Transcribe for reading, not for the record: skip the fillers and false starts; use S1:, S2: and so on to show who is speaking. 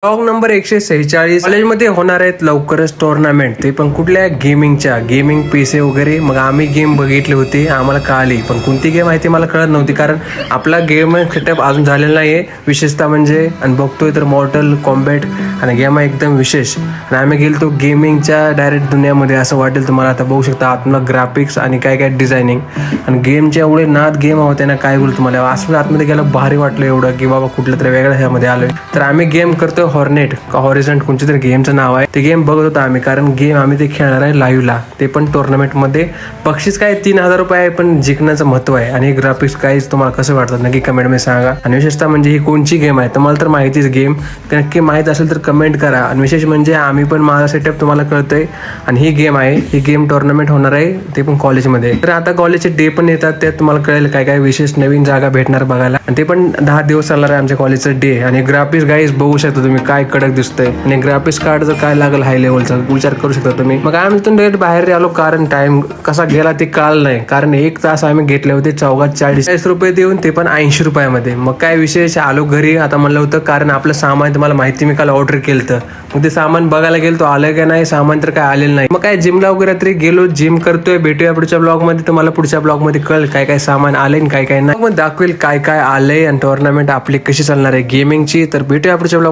S1: Blog number 146 कॉलेजमध्ये होणार आहेत लवकरच टुर्नामेंट, ते पण कुठल्या गेमिंग पीसी वगैरे. मग आम्ही गेम बघितली होती, आम्हाला कळाली, पण कोणती गेम आहे ती मला कळत नव्हती, कारण आपला गेम सेटअप अजून झालेला नाहीये. विशेषतः म्हणजे आणि बघतोय तर मॉर्टल कॉम्बॅट आणि गेम आहे एकदम विशेष. आणि आम्ही गेलतो गेमिंगच्या डायरेक्ट दुनियामध्ये. असं वाटेल तुम्हाला, आता बघू शकता आतमध्ये ग्राफिक्स आणि काय काय डिझायनिंग आणि गेमचे एवढे नाद गेम होते ना, काय बोलू तुम्हाला. असं आतमध्ये गेलं भारी वाटलं एवढं की बाबा कुठल्या तरी वेगळ्या ह्यामध्ये आलोय. तर आम्ही गेम करतोय हॉर्नेट का हॉरिझॉन्ट कोणत्या तरी गेमचं नाव आहे. ते गेम बघत होतो आम्ही, कारण गेम आम्ही ते खेळणार आहे लाईव्हला, ते पण टुर्नामेंटमध्ये. बक्षीस काय 3000 रुपये आहे, पण जिंकण्याचं महत्व आहे. आणि ग्राफिक्स काहीच तुम्हाला कसं वाटतं नक्की कमेंटमध्ये सांगा. आणि विशेषतः म्हणजे ही कोणची गेम आहे तुम्हाला तर माहितीच, गेम नक्की माहीत असेल तर कमेंट करा. आणि विशेष म्हणजे आम्ही पण, माझा सेटअप तुम्हाला कळतंय. आणि ही गेम आहे, ही गेम टुर्नामेंट होणार आहे, ते पण कॉलेजमध्ये. तर आता कॉलेजचे डे पण येतात, त्यात तुम्हाला कळेल काय काय विशेष नवीन जागा भेटणार बघायला. आणि ते पण 10 दिवस चालणार आहे आमच्या कॉलेजचं डे. आणि ग्राफिक्स गाईज बघू शकता तुम्ही, काय कडक दिसतंय. आणि ग्राफिक्स कार्ड जर काय लागेल हाय लेवलचा विचार करू शकता तुम्ही. मग आम्ही तिथून डायरेक्ट बाहेर आलो, कारण टाइम कसा गेला ते कळलं नाही. कारण 1 तास आम्ही घेतले होते चौघात 40 रुपये देऊन, ते पण 80 रुपयामध्ये. मग काय विशेष, आलो घरी. आता म्हणलं होतं, कारण आपलं सामान तुम्हाला माहिती, मी काल ऑर्डर केलं तर मग ते सामान बघायला गेलो, तो आलं का नाही सामान, तर काय आलेलं नाही. मग काय जिमला वगैरे तरी गेलो, जिम करतोय. भेटूया पुढच्या ब्लॉग मध्ये, तुम्हाला पुढच्या ब्लॉग मध्ये कळेल काय काय सामान आलंय काय काय नाही. मग दाखवेल काय काय आलंय आणि टुर्नामेंट आपली कशी चालणार आहे गेमिंगची. तर भेटूया पुढच्या ब्लॉग.